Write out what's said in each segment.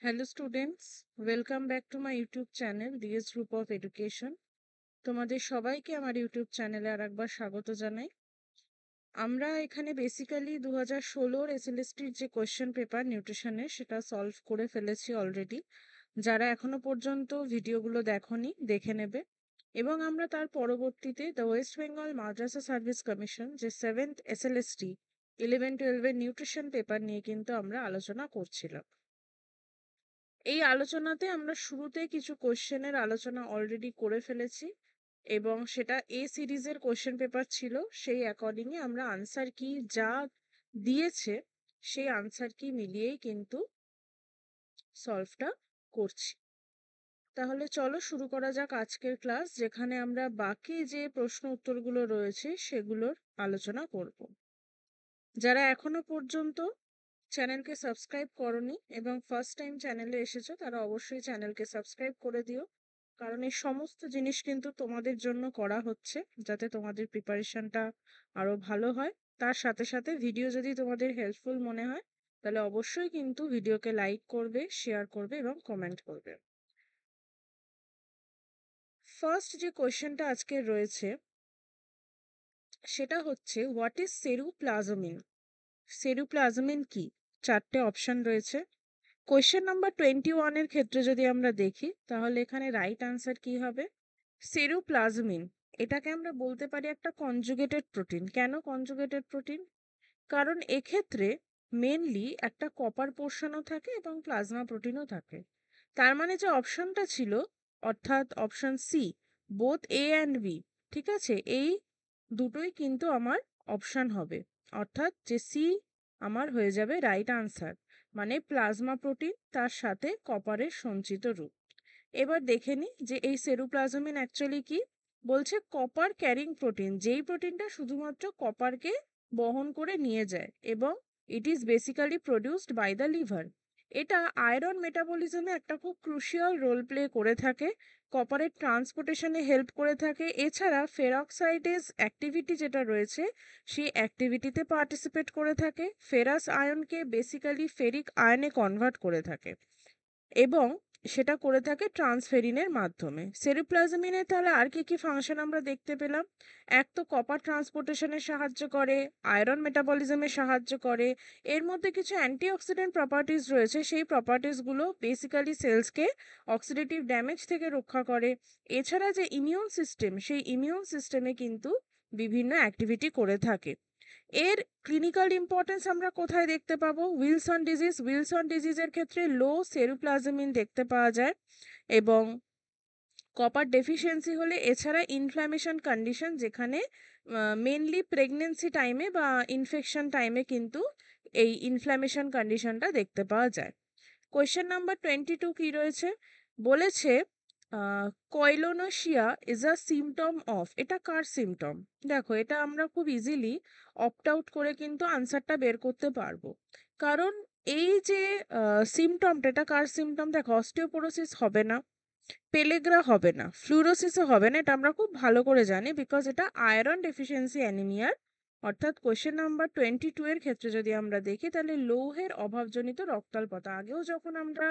Hello students, welcome back to my YouTube channel DS Group of Education. তোমাদের সবাইকে আমার YouTube চ্যানেলে আরেকবার স্বাগত জানাই। আমরা এখানে বেসিক্যালি 2016 এসএলএসটির যে কোয়েশ্চেন পেপার নিউট্রিশনের সেটা সলভ করে ফেলেছি অলরেডি। যারা এখনো পর্যন্ত ভিডিওগুলো দেখোনি দেখে নেবে। এবং আমরা তার পরবর্তীতে the West Bengal Madrasa service commission যে 7th এসএলএসটি 11-12 নিউট্রিশন পেপার নিয়ে কিন্তু আমরা আলোচনা করছিলাম। এই আলোচনাতে আমরা শুরুতে কিছু কোশ্চেনের আলোচনা অলরেডি করে ফেলেছি এবং সেটা এ সিরিজের কোশ্চেন পেপার ছিল। সেই অ্যাকর্ডিংয়ে আমরা আনসার কি যা দিয়েছে সেই আনসার কি মিলিয়েই কিন্তু সলভটা করছি। তাহলে চলো শুরু করা যাক আজকের ক্লাস, যেখানে আমরা বাকি যে প্রশ্ন উত্তরগুলো রয়েছে সেগুলোর আলোচনা করব। যারা এখনো পর্যন্ত চ্যানেলকে সাবস্ক্রাইব করনি এবং ফার্স্ট টাইম চ্যানেলে এসেছো তারা অবশ্যই চ্যানেলকে সাবস্ক্রাইব করে দিও, কারণ এই সমস্ত জিনিস কিন্তু তোমাদের জন্য করা হচ্ছে যাতে তোমাদের প্রিপারেশনটা আরো ভালো হয়। তার সাথে সাথে ভিডিও যদি তোমাদের হেল্পফুল মনে হয় তাহলে অবশ্যই কিন্তু ভিডিওকে লাইক করবে, শেয়ার করবে এবং কমেন্ট করবে। ফার্স্ট যে কোয়েশ্চেনটা আজকে রয়েছে সেটা হচ্ছে হোয়াট ইজ সেরুপ্লাজমিন। সেরুপ্লাজমিন কি? চারটে অপশন রয়েছে। কোয়েশ্চেন নাম্বার 21 এর ক্ষেত্রে যদি আমরা দেখি তাহলে এখানে রাইট আনসার কি হবে? সেরুপ্লাজমিন, এটাকে আমরা বলতে পারি একটা কনজুগেটেড প্রোটিন। কেন কনজুগেটেড প্রোটিন? কারণ এক্ষেত্রে মেনলি একটা কপার পোর্শনও থাকে এবং প্লাজমা প্রোটিনও থাকে। তার মানে যে অপশনটা ছিল অর্থাৎ option C, both A and B, ঠিক আছে, এই দুটোই কিন্তু আমার অপশন হবে, অর্থাৎ যে সি আমার হয়ে যাবে রাইট আনসার, মানে প্লাজমা প্রোটিন তার সাথে কপারের সঞ্চিত রূপ। এবার দেখে নি যে এই সেরুপ্লাজমিন অ্যাকচুয়ালি কি বলছে। কপার ক্যারিং প্রোটিন, যেই প্রোটিনটা শুধুমাত্র কপারকে বহন করে নিয়ে যায় এবং it is basically produced by the liver. এটা আয়রন মেটাবলিজমে একটা খুব ক্রুশিয়াল রোল প্লে করে থাকে, কপারের ট্রান্সপোর্টেশনে হেল্প করে থাকে। এছাড়া ফেরক্সাইডেজ অ্যাক্টিভিটি যেটা রয়েছে সেই অ্যাক্টিভিটিতে পার্টিসিপেট করে থাকে, ফেরাস আয়নকে বেসিক্যালি ফেরিক আয়নে কনভার্ট করে থাকে এবং সেটা করে থাকে ট্রান্সফেরিনের মাধ্যমে। সেরুপ্লাজমিনের তাহলে আর কি কি ফাংশন আমরা দেখতে পেলাম? এক তো কপার ট্রান্সপোর্টেশনে সাহায্য করে, আয়রন মেটাবলিজমে সাহায্য করে, এর মধ্যে কিছু অ্যান্টিঅক্সিডেন্ট প্রপার্টিজ রয়েছে, সেই প্রপার্টিজগুলো বেসিক্যালি সেলসকে অক্সিডেটিভ ড্যামেজ থেকে রক্ষা করে। এছাড়া যে ইমিউন সিস্টেম, সেই ইমিউন সিস্টেমে কিন্তু বিভিন্ন অ্যাক্টিভিটি করে থাকে। এর ক্লিনিক্যাল ইম্পর্টেন্স আমরা কোথায় দেখতে পাবো? উইলসন ডিজিজ, উইলসন ডিজিজের ক্ষেত্রে লো সেরুপ্লাজমিন দেখতে পাওয়া যায় এবং কপার ডেফিসিয়েন্সি হলে, এছাড়া ইনফ্ল্যামেশন কন্ডিশন যেখানে মেনলি প্রেগনেন্সি টাইমে বা ইনফেকশন টাইমে কিন্তু এই ইনফ্ল্যামেশন কন্ডিশনটা দেখতে পাওয়া যায়। কোয়েশ্চেন নাম্বার 22 কি রয়েছে? বলেছে কয়লোনোসিয়া ইজ আ সিমটম অফ। এটা কার সিমটম? দেখো, এটা আমরা খুব ইজিলি অপ্ট আউট করে কিন্তু আনসারটা বের করতে পারবো, কারণ এই যে সিমটমটা, এটা কার সিমটম? দেখো, অস্টিওপোরোসিস হবে না, পেলেগ্রা হবে না, ফ্লুরোসিসও হবে না, এটা আমরা খুব ভালো করে জানি, বিকজ এটা আয়রন ডেফিসিয়েন্সি অ্যানিমিয়ার। অর্থাৎ কোয়েশ্চেন নাম্বার 22 এর ক্ষেত্রে যদি আমরা দেখি তাহলে লৌহের অভাবজনিত রক্তাল্পতা। আগেও যখন আমরা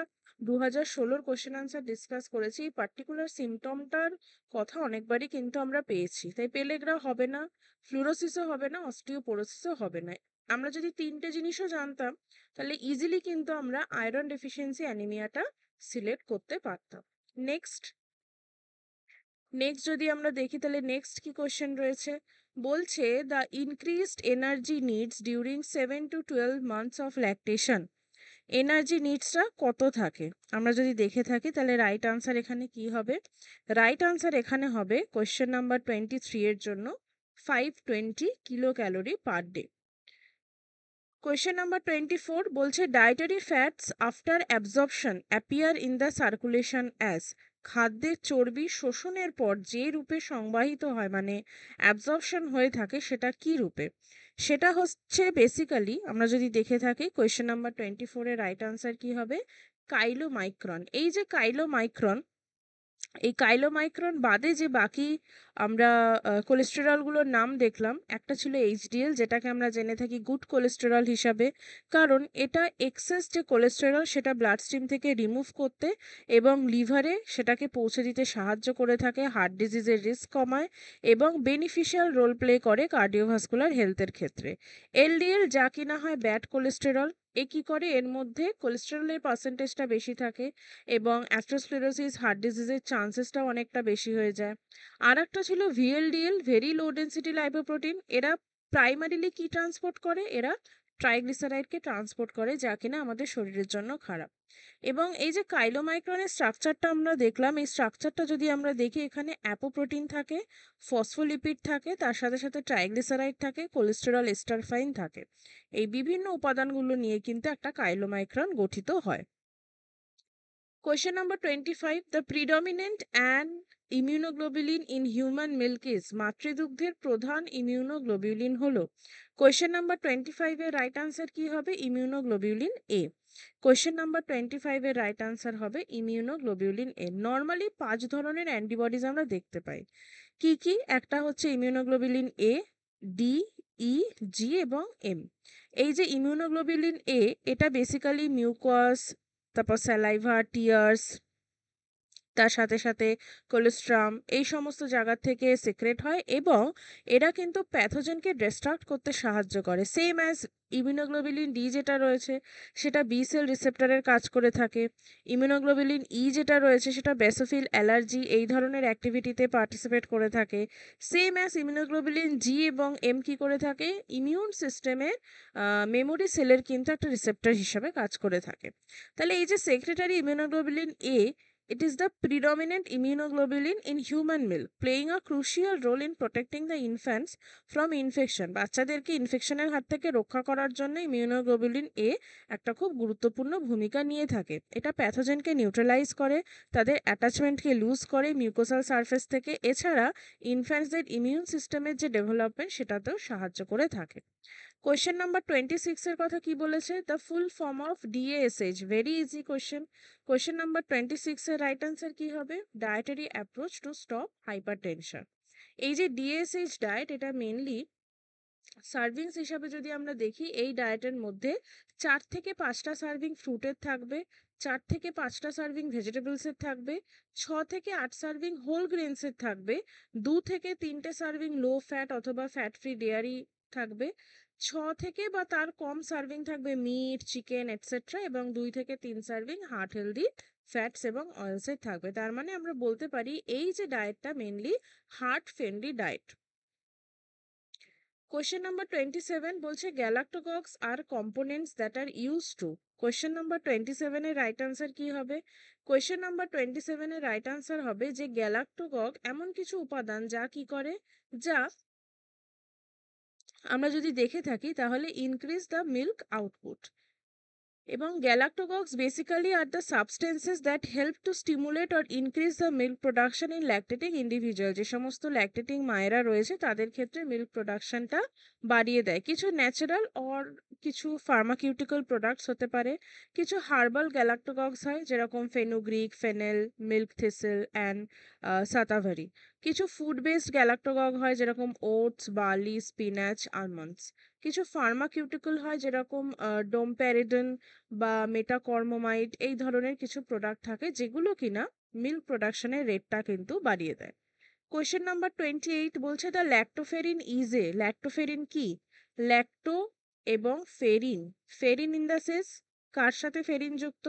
2016 কোয়েশ্চেন আনসার ডিসকাস করেছি এই পার্টিকুলার সিমটমটার কথা অনেকবারই কিন্তু আমরা পেয়েছি। তাই পেলেগ্রা হবে না, ফ্লুরোসিসও হবে না, অস্টিওপোরোসিসও হবে না। আমরা যদি তিনটে জিনিসও জানতাম তাহলে ইজিলি কিন্তু আমরা আয়রন ডেফিসিয়েন্সি অ্যানিমিয়াটা সিলেক্ট করতে পারতাম। নেক্সট যদি আমরা দেখি তাহলে নেক্সট কি কোশ্চেন রয়েছে? বলছে the increased energy needs during 7 to 12 months of lactation. Energy নিডসটা কত থাকে? আমরা যদি দেখে থাকি তাহলে রাইট আনসার এখানে কি হবে? রাইট আনসার এখানে হবে কোশ্চেন নাম্বার 23 এর জন্য 520 kilo calorie per day. Question number 24 বলছে dietary fats after absorption appear in the circulation as. খাদ্যের চর্বি শোষণের পর যে রূপে সংবাহিত হয়, মানে অ্যাবজর্পশন হয়ে থাকে, সেটা কি রূপে? সেটা হচ্ছে বেসিক্যালি আমরা যদি দেখে থাকি কোয়েশ্চেন নাম্বার 24 এর রাইট আনসার কি হবে? কাইলোমাইক্রন। এই যে কাইলোমাইক্রন, এই কাইলোমাইক্রন বাদে যে বাকি আমরা কোলেস্টেরলগুলোর নাম দেখলাম, একটা ছিল এইচডিএল, যেটাকে আমরা জেনে থাকি গুড কোলেস্টেরল হিসাবে, কারণ এটা এক্সেস যে কোলেস্টেরল সেটা ব্লাড স্ট্রিম থেকে রিমুভ করতে এবং লিভারে সেটাকে পৌঁছে দিতে সাহায্য করে থাকে, হার্ট ডিজিজের রিস্ক কমায় এবং বেনিফিশিয়াল রোল প্লে করে কার্ডিওভাস্কুলার হেলথের ক্ষেত্রে। এলডিএল যা কিনা হয় ব্যাড কোলেস্টেরল, এ কী করে, এর মধ্যে কোলেস্টেরলের পার্সেন্টেজটা বেশি থাকে এবং অ্যাথেরোস্ক্লেরোসিস, হার্ট ডিজিজের চান্সেসটাও অনেকটা বেশি হয়ে যায়। আর একটা ছিল VLDL, very low density lipoprotein. এরা প্রাইমারিলি কি ট্রান্সপোর্ট করে, এরা ট্রাইগ্লিসারাইডকে ট্রান্সপোর্ট করে, যা কিনা আমাদের শরীরের জন্য খারাপ। এবং এই যে কাইলোমাইক্রনের স্ট্রাকচারটা আমরা দেখলাম, এই স্ট্রাকচারটা যদি আমরা দেখি, এখানে অ্যাপোপ্রোটিন থাকে, ফসফোলিপিড থাকে, তার সাথে সাথে ট্রাইগ্লিসারাইড থাকে, কোলেস্টেরল এস্টার ফাইন থাকে। এই বিভিন্ন উপাদানগুলো নিয়ে কিন্তু একটা কাইলোমাইক্রন গঠিত হয়। Question number 25. The predominant and immunoglobulin in human milk is, মাতৃদুগ্ধের প্রধান ইমিউনোগ্লোবিউলিন হলো। কোয়েশ্চেন নাম্বার 25 এর রাইট আনসার কি হবে? ইমিউনোগ্লোবিউলিন এ। কোয়েশ্চেন নাম্বার 25 এর রাইট আনসার হবে ইমিউনোগ্লোবিউলিন এ। নর্মালি 5 ধরনের অ্যান্টিবডিজ আমরা দেখতে পাই। কি কি? একটা হচ্ছে ইমিউনোগ্লোবিউলিন এ, ডি, ই, জি এবং এম। এই যে ইমিউনোগ্লোবিউলিন এ, এটা বেসিক্যালি মিউকাস, তারপর স্যালাইভা, টিয়ার্স, তার সাথে সাথে কোলেস্ট্রাম, এই সমস্ত জায়গা থেকে সিক্রেট হয় এবং এরা কিন্তু প্যাথোজেনকে ডিস্ট্রাক্ট করতে সাহায্য করে। সেম অ্যাজ ইমিউনোগ্লোবিউলিন ডি যেটা রয়েছে সেটা বি সেল রিসেপ্টরের কাজ করে থাকে। ইমিউনোগ্লোবিউলিন ই যেটা রয়েছে সেটা বেসোফিল, অ্যালার্জি এই ধরনের অ্যাক্টিভিটিতে পার্টিসিপেট করে থাকে। সেম অ্যাজ ইমিউনোগ্লোবিউলিন জি এবং এম কি করে থাকে, ইমিউন সিস্টেমের মেমোরি সেলের কিন্তু একটা রিসেপ্টর হিসাবে কাজ করে থাকে। তাহলে এই যে secretary immunoglobulin A, it is the predominant immunoglobulin in human milk, playing a crucial role in protecting the infants from infection. বাচ্চাদেরকে ইনফেকশনের হাত থেকে রক্ষা করার জন্য ইমিউনোগ্লোবুলিন এ একটা খুব গুরুত্বপূর্ণ ভূমিকা নিয়ে থাকে। এটা প্যাথোজেনকে নিউট্রালাইজ করে, তাদের অ্যাটাচমেন্টকে লুজ করে মিউকোসাল সারফেস থেকে, এছাড়া ইনফ্যান্টসদের ইমিউন সিস্টেমের যে ডেভেলপমেন্ট সেটাতেও সাহায্য করে থাকে। কোয়েশ্চেন নাম্বার 26 এর কথা কি বলেছে? The full form of DASH. Very easy question. Question number 26 এর রাইট আনসার কি হবে? Dietary approach to stop hypertension. এই যে ডিএএসএইচ ডায়েট, এটা মেনলি সার্ভিংস হিসাবে যদি আমরা দেখি, এই ডায়েটের মধ্যে 4 থেকে 5টা সার্ভিং ফ্রুটের থাকবে, 4 থেকে 5টা সার্ভিং ভেজিটেবলসের থাকবে, 6 থেকে 8 সার্ভিং হোল গ্রেনসের থাকবে, 2 থেকে 3টে সার্ভিং লো ফ্যাট অথবা ফ্যাট ফ্রি ডেয়ারি থাকবে, 6 থেকে বা তার কম সার্ভিং থাকবে মিট, চিকেন এটসেট্রা, এবং 2 থেকে 3 সার্ভিং হার্ট হেলদি ফ্যাটস এবং অয়েলসের থাকবে। তার মানে আমরা বলতে পারি এই যে ডায়েটটা mainly heart friendly diet. Question number 27 বলছে galactagogues are components that are use to. Question number 27 এর রাইট আনসার কি হবে? কোয়েশ্চেন নাম্বার 27 এর রাইট আনসার হবে যে গ্যালাক্টোকক এমন কিছু উপাদান যা কি করে, যা আমরা যদি দেখে থাকি তাহলে ইনক্রিজ দ্য মিল্ক আউটপুট। এবং galactagogues basically are the substances that help to stimulate or increase the milk production in lactating individual. যে সমস্ত ল্যাকটেটিং মায়েরা রয়েছে তাদের ক্ষেত্রে মিল্ক প্রোডাকশনটা বাড়িয়ে দেয়। কিছু ন্যাচারাল অর কিছু ফার্মাকিউটিক্যাল প্রোডাক্টস হতে পারে, কিছু হার্বাল গ্যালাক্টোকক্স হয় যেরকম fenugreek, fennel, milk thistle and shatavari. কিছু ফুড বেসড গ্যালাক্টোকক হয় যেরকম ওটস, বার্লি, স্পিনাচ, আলমন্ডস। কিছু ফার্মাকিউটিক্যাল হয় যেরকম ডোমপ্যারিডন বা মেটাকর্মোমাইড, এই ধরনের কিছু প্রোডাক্ট থাকে যেগুলো কিনা মিল্ক প্রোডাকশনের রেটটা কিন্তু বাড়িয়ে দেয়। কোয়েশ্চেন নাম্বার 28 বলছে the lactoferrin is a. Lactoferrin কি? ল্যাক্টো এবং ফেরিন, ফেরিন ইন দ্য সেন্স কার সাথে ফেরিন যুক্ত?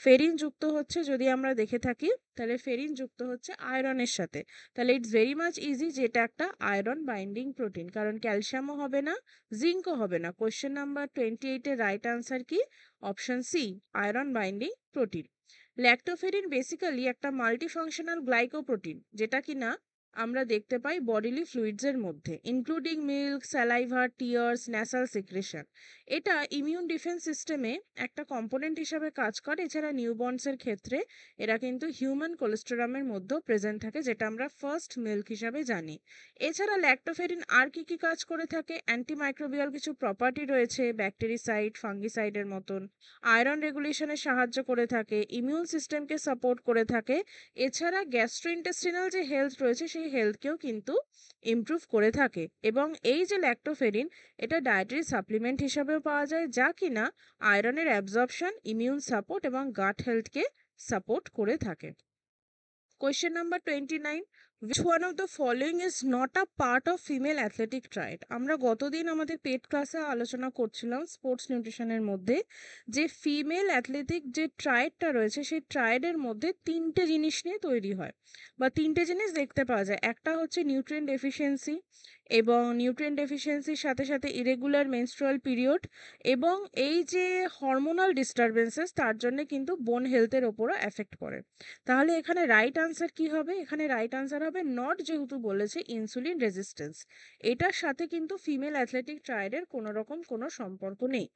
ফেরিন যুক্ত হচ্ছে, যদি আমরা দেখে থাকি তাহলে ফেরিন যুক্ত হচ্ছে আয়রনের সাথে। তাহলে ইটস ভেরি মাচ ইজি যে এটা একটা আয়রন বাইন্ডিং প্রোটিন, কারণ ক্যালসিয়ামও হবে না, জিঙ্কও হবে না। কোয়েশ্চেন নাম্বার 28 এর রাইট আনসার কি? Option C, iron binding protein. Lactoferrin basically একটা মাল্টিফাংশনাল গ্লাইকোপ্রোটিন, যেটা কিনা আমরা দেখতে পাই বডিলি ফ্লুইডসের মধ্যে, including milk, saliva, tears, nasal secretion. এটা ইমিউন ডিফেন্স সিস্টেমে একটা কম্পোনেন্ট হিসাবে কাজ করে। এছাড়া নিউবর্নসের ক্ষেত্রে এরা কিন্তু হিউম্যান কোলেস্টেরমের মধ্যেও প্রেজেন্ট থাকে, যেটা আমরা ফার্স্ট মিল্ক হিসাবে জানি। এছাড়া ল্যাক্টোফেরিন আর কি কি কাজ করে থাকে? অ্যান্টিমাইক্রোবিয়াল কিছু প্রপার্টি রয়েছে, ব্যাকটেরিসাইড, ফাঙ্গিসাইডের মতন। আয়রন রেগুলেশনে সাহায্য করে থাকে, ইমিউন সিস্টেমকে সাপোর্ট করে থাকে। এছাড়া গ্যাস্ট্রোইন্টেস্টিনাল যে হেলথ রয়েছে সেই হেলথকেও কিন্তু ইমপ্রুভ করে থাকে। এবং এই যে ল্যাক্টোফেরিন, এটা ডায়েটারি সাপ্লিমেন্ট হিসাবেও পাওয়া যায়, যা কিনা আয়রনের অ্যাবজর্পশন, ইমিউন সাপোর্ট এবং গাট হেলথকে সাপোর্ট করে থাকে। Question number 29. Which one of the following is not a part of female athletic triad? আমরা গতদিন আমাদের পেট ক্লাসে আলোচনা করছিলাম স্পোর্টস নিউট্রিশনের মধ্যে যে ফিমেল অ্যাথলেটিক যে ট্রায়েডটা রয়েছে সেই ট্রায়েডের মধ্যে তিনটে জিনিস নিয়ে তৈরি হয় বা তিনটে জিনিস দেখতে পাওয়া যায়। একটা হচ্ছে নিউট্রিয়েন্ট ডেফিসিয়েন্সি, এবং নিউট্রিয়েন্ট ডেফিসিয়েন্সির সাথে সাথে ইরেগুলার মেনস্ট্রুয়াল পিরিয়ড, এবং এই যে হরমোনাল ডিস্টারবেন্সেস তার জন্য কিন্তু বোন হেলথের ওপরও এফেক্ট করে। তাহলে এখানে রাইট আনসার কি হবে? এখানে রাইট আনসার হবে নট, যেহেতু বলেছে ইনসুলিন রেজিস্ট্যান্স। এটার সাথে কিন্তু ফিমেল অ্যাথলেটিক ট্রায়েডের কোনো রকম কোনো সম্পর্ক নেই।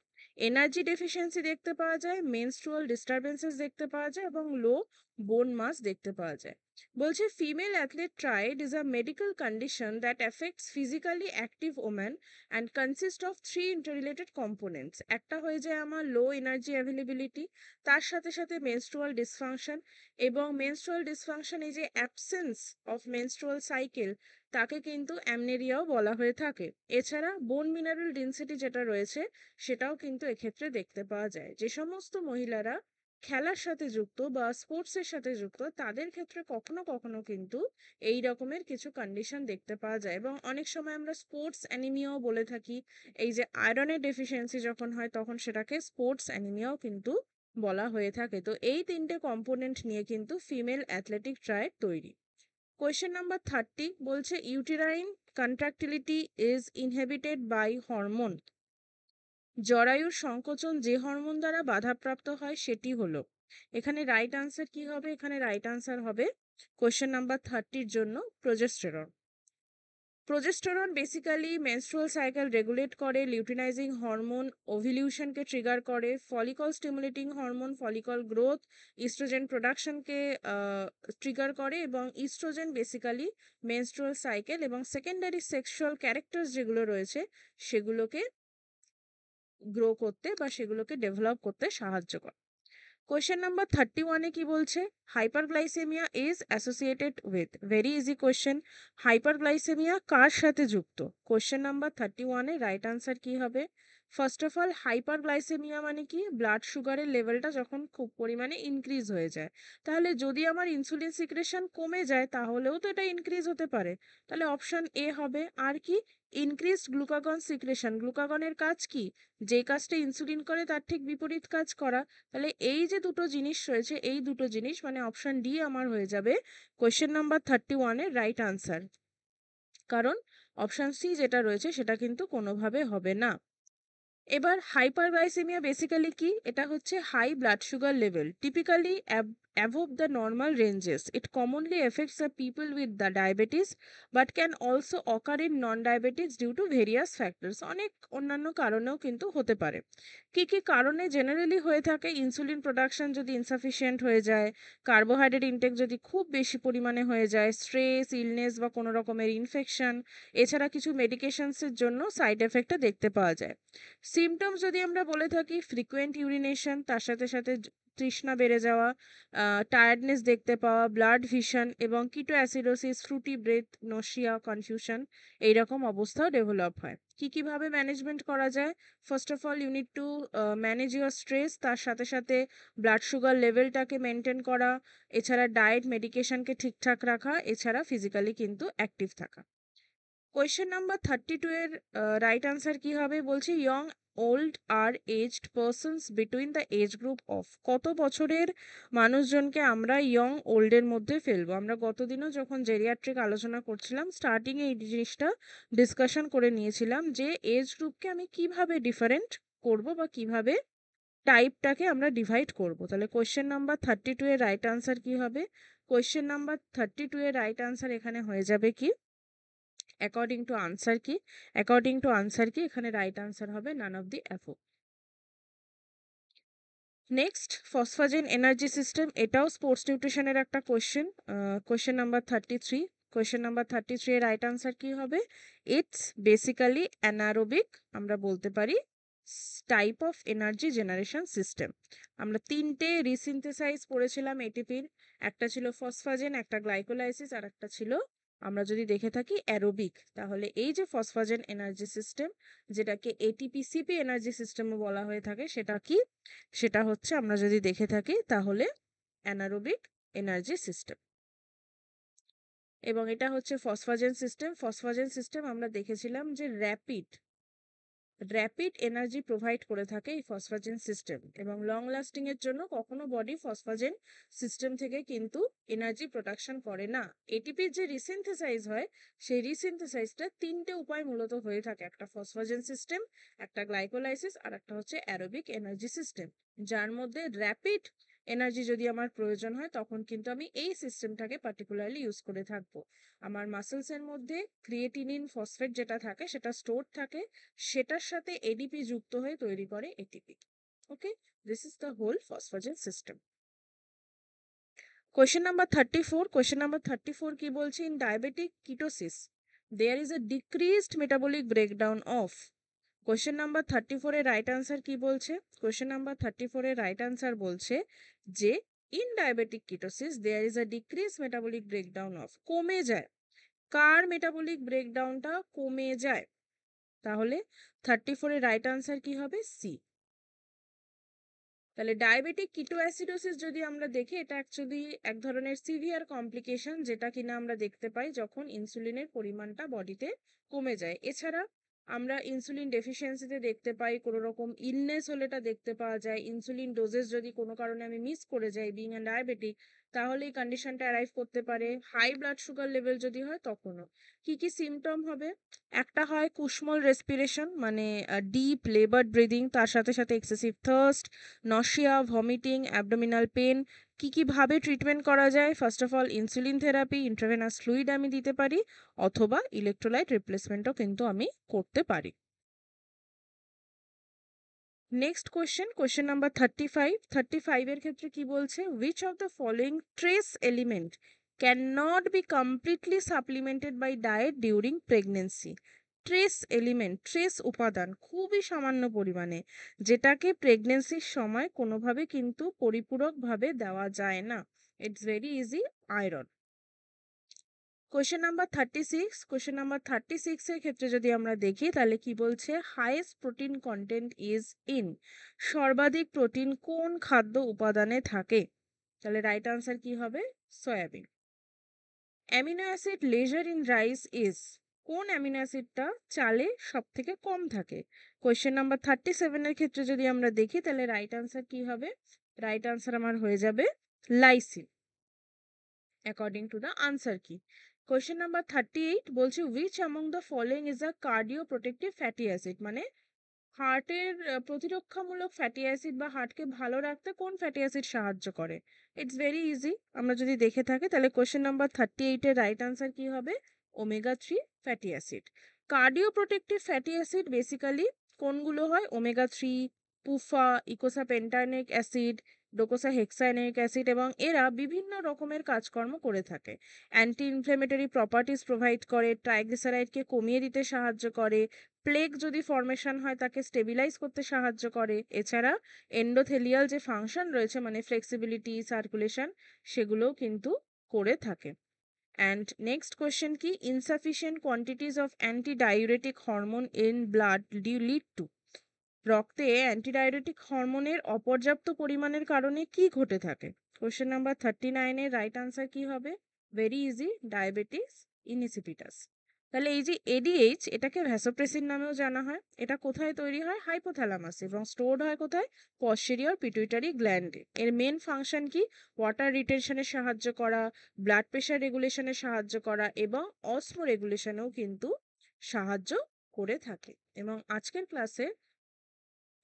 এনার্জি ডেফিসিয়েন্সি দেখতে পাওয়া যায়, মেনস্ট্রুয়াল ডিস্টারবেন্সেস দেখতে পাওয়া যায় এবং লো বোন মাস দেখতে পাওয়া যায়। বলছে female athlete triad is a medical condition that affects physically active woman and consist of three interrelated components. একটা হয়ে যায় আমার লো এনার্জি অ্যাভেলেবিলিটি, তার সাথে সাথে মেনস্ট্রুয়াল ডিসফাংশন, এবং মেনস্ট্রুয়াল ডিসফাংশন এই যে অ্যাবসেন্স অফ মেনস্ট্রুয়াল সাইকেল, তাকে কিন্তু অ্যামনেরিয়াও বলা হয়ে থাকে। এছাড়া বোন মিনারেল ডেন্সিটি যেটা রয়েছে সেটাও কিন্তু এক্ষেত্রে দেখতে পাওয়া যায়। যে সমস্ত মহিলারা খেলার সাথে যুক্ত বা স্পোর্টসের সাথে যুক্ত তাদের ক্ষেত্রে কখনো কখনো কিন্তু এই রকমের কিছু কন্ডিশন দেখতে পাওয়া যায়, এবং অনেক সময় আমরা স্পোর্টস অ্যানিমিয়াও বলে থাকি। এই যে আয়রনের ডেফিসিয়েন্সি যখন হয় তখন সেটাকে স্পোর্টস অ্যানিমিয়াও কিন্তু বলা হয়ে থাকে। তো এই তিনটে কম্পোনেন্ট নিয়ে কিন্তু ফিমেল অ্যাথলেটিক ট্রায়েড তৈরি। কোয়েশ্চেন নাম্বার 30 বলছে uterine contractility is inhibited by hormone. জরায়ুর সংকোচন যে হরমোন দ্বারা বাধাপ্রাপ্ত হয় সেটি হলো। এখানে রাইট আনসার কি হবে? এখানে রাইট আনসার হবে কোয়েশ্চেন নাম্বার 30 জন্য progesterone. Progesterone basically menstrual cycle regulate করে, লিউটিনাইজিং হরমোন ওভিলিউশনকে ট্রিগার করে, follicle stimulating hormone follicle growth, oestrogen প্রোডাকশনকে ট্রিগার করে, এবং ইস্ট্রোজেন বেসিক্যালি মেনস্ট্রুয়াল সাইকেল এবং সেকেন্ডারি সেক্সুয়াল ক্যারেক্টার্স যেগুলো রয়েছে সেগুলোকে গ্রো করতে বা সেগুলোকে ডেভেলপ করতে সাহায্য করে। কোয়েশ্চেন নাম্বার 31-এ কি বলছে? Hyperglycaemia is associated with, very easy question, hyperglycaemia কার সাথে যুক্ত? কোয়েশ্চেন নাম্বার 31-এ রাইট আনসার কি হবে? ফার্স্ট অফ অল হাইপারগ্লাইসেমিয়া মানে কি? ব্লাড সুগারের লেভেলটা যখন খুব পরিমাণে ইনক্রিজ হয়ে যায়। তাহলে যদি আমার ইনসুলিন সিক্রেশন কমে যায় তাহলেও তো এটা ইনক্রিজ হতে পারে। তাহলে অপশন এ হবে। আর কি? ইনক্রিজড গ্লুকাগন সিক্রেশন, গ্লুকাগনের কাজ কি? যে কাজটা ইনসুলিন করে তার ঠিক বিপরীত কাজ করা। তাহলে এই যে দুটো জিনিস রয়েছে, এই দুটো জিনিস মানে অপশন ডি আমার হয়ে যাবে কোয়েশ্চেন নাম্বার 31-এর রাইট আনসার। কারণ অপশন সি যেটা রয়েছে সেটা কিন্তু কোনোভাবে হবে না। এবার হাইপারগ্লাইসেমিয়া বেসিক্যালি কি? এটা হচ্ছে high blood sugar level typically above the normal ranges. It commonly affects the people with the diabetes but can also occur in non-diabetics due to various factors. অনেক অন্যান্য কারণেও কিন্তু হতে পারে। কি কি কারণে জেনারেলি হয়ে থাকে? ইনসুলিন প্রোডাকশন যদি ইনসাফিসিয়েন্ট হয়ে যায়, কার্বোহাইড্রেট ইনটেক যদি খুব বেশি পরিমাণে হয়ে যায়, স্ট্রেস, ইলনেস বা কোনো রকমের ইনফেকশন, এছাড়া কিছু মেডিকেশনসের জন্য সাইড এফেক্টটা দেখতে পাওয়া যায়। সিমটমস যদি আমরা বলে থাকি, ফ্রিকুয়েন্ট ইউরিনেশন, তার সাথে সাথে তৃষ্ণা বেড়ে যাওয়া, টায়ার্ডনেস দেখতে পাওয়া, ব্লাড ভিশন এবং ketoacidosis, fruity breath, nausea, confusion, এইরকম অবস্থাও ডেভেলপ হয়। কিভাবে ম্যানেজমেন্ট করা যায়? First of all you need to manage your stress, তার সাথে সাথে ব্লাড সুগার লেভেলটাকে মেনটেন করা, এছাড়া ডায়েট, মেডিকেশনকে ঠিকঠাক রাখা, এছাড়া ফিজিক্যালি কিন্তু অ্যাক্টিভ থাকা। কোয়েশ্চেন নাম্বার 32 এর রাইট আনসার কি হবে? বলছে ইয়ং ওল্ড আর aged persons between the age group of, কত বছরের মানুষজনকে আমরা ইয়ং ওল্ডের মধ্যে ফেলবো? আমরা গতদিনও যখন জেরিয়াট্রিক আলোচনা করছিলাম স্টার্টিংয়ে এই জিনিসটা ডিসকাশন করে নিয়েছিলাম যে এজ গ্রুপকে আমি কিভাবে ডিফারেন্ট করব বা কিভাবে টাইপটাকে আমরা ডিভাইড করব। তাহলে কোয়েশ্চেন নাম্বার 32 এর রাইট আনসার কি হবে? কোয়েশ্চেন নাম্বার 32 এর রাইট আনসার এখানে হয়ে যাবে কি? অ্যাকর্ডিং টু আনসার কি? অ্যাকর্ডিং টু আনসার কি এখানে রাইট আনসার হবে none of the above. Next, phosphagen energy system, এটাও স্পোর্টস নিউট্রিশনের একটা question. Question number 33। Question number 33 এর রাইট আনসার কি হবে? ইটস বেসিক্যালি অ্যানারোবিক, আমরা বলতে পারি type of energy generation system. আমরা তিনটে রিসিনথেসাইজ পড়েছিলাম এটিপির, একটা ছিল ফসফাজেন, একটা গ্লাইকোলাইসিস, আর একটা ছিল আমরা যদি দেখে থাকি অ্যারোবিক। তাহলে এই যে ফসফাজেন এনার্জি সিস্টেম, যেটাকে এটিপিসিপি এনার্জি সিস্টেমও বলা হয়ে থাকে, সেটা কি? সেটা হচ্ছে আমরা যদি দেখে থাকি তাহলে অ্যানারোবিক এনার্জি সিস্টেম। এবং এটা হচ্ছে ফসফাজেন সিস্টেম। ফসফাজেন সিস্টেম আমরা দেখেছিলাম যে র্যাপিড এনার্জি প্রোভাইড করে থাকে এই ফসফাজেন সিস্টেম, এবং লং লাস্টিং এর জন্য কখনো বডি ফসফাজেন সিস্টেম থেকে কিন্তু এনার্জি প্রোডাকশন করে না। এটিপির যে রিসিনথেসাইজ হয়, সেই রিসিনথেসাইজটা তিনটে উপায় মূলত হয়ে থাকে, একটা ফসফাজেন সিস্টেম, একটা গ্লাইকোলাইসিস, আর একটা হচ্ছে অ্যারোবিক এনার্জি সিস্টেম। যার মধ্যে র্যাপিড এনার্জি যদি আমার প্রয়োজন হয়, তখন কিন্তু আমি এই সিস্টেমটাকে পার্টিকুলারলি ইউজ করে থাকবো। আমার মাসেলসের মধ্যে ক্রিয়েটিনিন ফসফেট যেটা থাকে সেটা স্টোর থাকে, সেটার সাথে এডিপি যুক্ত হয়ে তৈরি করে ATP. Okay, this is the whole phosphagen system. Question number 34। Question number 34 কি বলছে? In diabetic ketosis there is a decreased metabolic breakdown of. Question number 34 এর রাইট আনসার কি বলছে? কোয়েশ্চেন নাম্বার 34 এর রাইট আনসার বলছে যে in diabetic ketosis there is a decrease metabolic breakdown of, কমে যায়। কার মেটাবলিক ব্রেকডাউনটা কমে যায়? তাহলে 34 এর রাইট আনসার কি হবে? সি। তাহলে ডায়াবেটিক কিটোঅ্যাসিডোসিস যদি আমরা দেখি, এটা অ্যাকচুয়ালি এক ধরনের সিভিয়ার কমপ্লিকেশন, যেটা কিনা আমরা দেখতে পাই যখন ইনসুলিনের পরিমাণটা বডিতে কমে যায়। এছাড়া আমরা ইনসুলিন ডেফিসিয়েন্সিতে দেখতে পাই, কোনো রকম ইলনেস হলে এটা দেখতে পাওয়া যায়। ইনসুলিন ডোজেস যদি কোনো কারণে আমি মিস করে যাই বিং অ্যান ডায়াবেটিক, তাহলে এই কন্ডিশনটা অ্যারাইভ করতে পারে। হাই ব্লাড সুগার লেভেল যদি হয় তখনও। কি কি সিমটম হবে? একটা হয় কুশমল রেসপিরেশন, মানে ডিপ লেবার্ড ব্রিদিং, তার সাথে সাথে excessive thirst, nausea, vomiting, abdominal pain. কি ভাবে ট্রিটমেন্ট করা যায়? First of all insulin therapy, intravenous fluid আমি দিতে পারি, অথবা ইলেকট্রোলাইট রিপ্লেসমেন্টও কিন্তু আমি করতে পারি। Next question, question number 35। 35 এর ক্ষেত্রে কি বলছে? Which of the following trace element can not be completely supplemented by diet during pregnancy. Trace element, trace উপাদান খুবই সামান্য পরিমাণে, যেটাকে প্রেগনেন্সির সময় কোনোভাবে কিন্তু পরিপূরকভাবে দেওয়া যায় না। It's very easy, iron. Question number 36। Question number 36 এর ক্ষেত্রে যদি আমরা দেখি তাহলে কি বলছে? Highest protein content is in, সর্বাধিক প্রোটিন কোন খাদ্য উপাদানে থাকে? তাহলে রাইট আনসার কি হবে? Soybean. Amino acid lesser in rice is, কোন অ্যামিনো অ্যাসিডটা চালে সব থেকে কম থাকে? কোয়েশ্চেন নাম্বার 37 এর ক্ষেত্রে যদি আমরা দেখি তাহলে রাইট আনসার কি হবে? রাইট আনসার আমার হয়ে যাবে lysine, according to the answer কি। কোয়েশ্চেন নাম্বার 38 বলছে which among the following is a cardio protective fatty acid, মানে হার্টের প্রতিরক্ষামূলক ফ্যাটি অ্যাসিড বা হার্টকে ভালো রাখতে কোন ফ্যাটি অ্যাসিড সাহায্য করে? ইটস ভেরি ইজি, আমরা যদি দেখে থাকি তাহলে কোয়েশ্চেন নাম্বার 38 এর রাইট আনসার কি হবে? Omega 3 fatty acid. Cardio protective fatty acid basically কোনগুলো হয়? ওমেগা 3, পুফা, ইকোসাপেন্টানিক অ্যাসিড, ডোকোসাহেক্সাএনিক অ্যাসিড, এবং এরা বিভিন্ন রকমের কাজকর্ম করে থাকে। অ্যান্টি ইনফ্লেমেটরি প্রপার্টিস প্রোভাইড করে, ট্রাইগ্লিসারাইডকে কমিয়ে দিতে সাহায্য করে, প্লেগ যদি ফর্মেশন হয় তাকে স্টেবিলাইজ করতে সাহায্য করে। এছাড়া এন্ডোথেলিয়াল যে ফাংশন রয়েছে, মানে ফ্লেক্সিবিলিটি, সার্কুলেশন, সেগুলোও কিন্তু করে থাকে। অ্যান্ড নেক্সট কোয়েশ্চেন কি? Insufficient quantities of antidiuretic hormone in blood lead to, রক্তে অ্যান্টিডাইউরেটিক হরমোনের অপর্যাপ্ত পরিমাণের কারণে কি ঘটে থাকে? কোয়েশ্চেন নাম্বার 39 এর রাইট আনসার কি হবে? Very easy, diabetes insipidus. তাহলে এই যে এডিএইচ, এটাকে ভ্যাসোপ্রেসিন নামেও জানা হয়। এটা কোথায় তৈরি হয়? হাইপোথ্যালামাসে, এবং স্টোরড হয় কোথায়? পশ্চেরিয়র পিটুইটারি গ্ল্যান্ডে। এর মেন ফাংশন কি? ওয়াটার রিটেনশনে সাহায্য করা, ব্লাড প্রেশার রেগুলেশনে সাহায্য করা, এবং অসমো রেগুলেশনেও কিন্তু সাহায্য করে থাকে। এবং আজকের ক্লাসে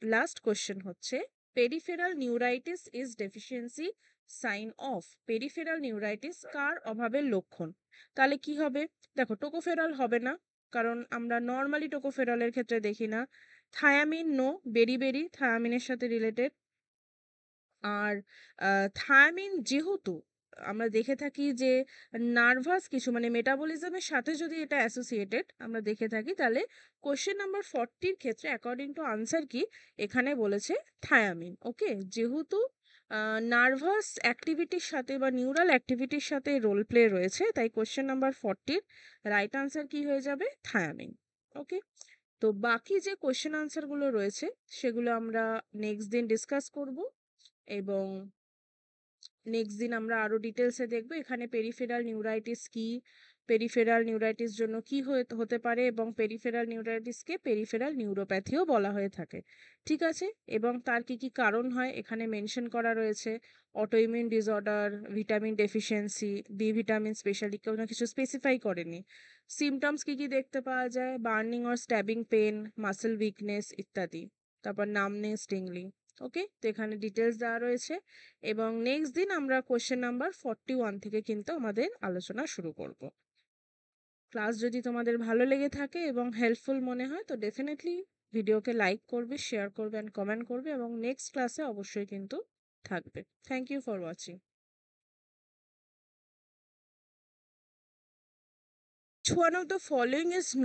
লাস্ট কোয়েশ্চেন হচ্ছে peripheral neuritis is deficiency sign of peripheral neuritis কার অভাবের লক্ষণ? তাহলে কি হবে? দেখো, টোকোফেরল হবে না, কারণ আমরা নর্মালি টোকোফেরলের ক্ষেত্রে দেখি না। থায়ামিন নো, বেরি থায়ামিনের সাথে রিলেটেড। আর থায়ামিন যেহেতু আমরা দেখে থাকি যে নার্ভাস কিছু মানে মেটাবলিজমের সাথে যদি এটা অ্যাসোসিয়েটেড আমরা দেখে থাকি, তাহলে কোশ্চেন নাম্বার 40-র ক্ষেত্রে অ্যাকর্ডিং টু আনসার কি এখানে বলেছে থায়ামিন। ওকে, যেহেতু নার্ভাস অ্যাক্টিভিটির সাথে বা নিউরাল অ্যাক্টিভিটির সাথে রোল প্লে রয়েছে, তাই কোশ্চেন নাম্বার 40-র রাইট আনসার কি হয়ে যাবে? থায়ামিন। ওকে, তো বাকি যে কোশ্চেন আনসারগুলো রয়েছে সেগুলো আমরা নেক্সট দিন ডিসকাস করব, এবং নেক্সট দিন আমরা আরো ডিটেলসে দেখবো এখানে পেরিফেরাল নিউরাইটিস কি, পেরিফেরাল নিউরাইটিস জন্য কি হতে পারে, এবং পেরিফেরাল নিউরাইটিসকে পেরিফেরাল নিউরোপ্যাথিও বলা হয়ে থাকে। ঠিক আছে, এবং তার কি কি কারণ হয় এখানে মেনশন করা রয়েছে। Autoimmune disorder, vitamin deficiency, B vitamin specially কেউ না কিছু স্পেসিফাই করেনি। সিমটমস কি কি দেখতে পাওয়া যায়? Burning or stabbing pain, muscle weakness ইত্যাদি। তারপর নামনেস, টিংলিং। ওকে, তো এখানে ডিটেলস দেওয়া রয়েছে, এবং নেক্সট দিন আমরা কোশ্চেন নাম্বার 41 থেকে কিন্তু আমাদের আলোচনা শুরু করব। ক্লাস যদি তোমাদের ভালো লেগে থাকে এবং হেল্পফুল মনে হয় তো ডেফিনেটলি ভিডিওকে লাইক করবে, শেয়ার করবে অ্যান্ড কমেন্ট করবে, এবং নেক্সট ক্লাসে অবশ্যই কিন্তু থাকবে। Thank you for watching. One of the following is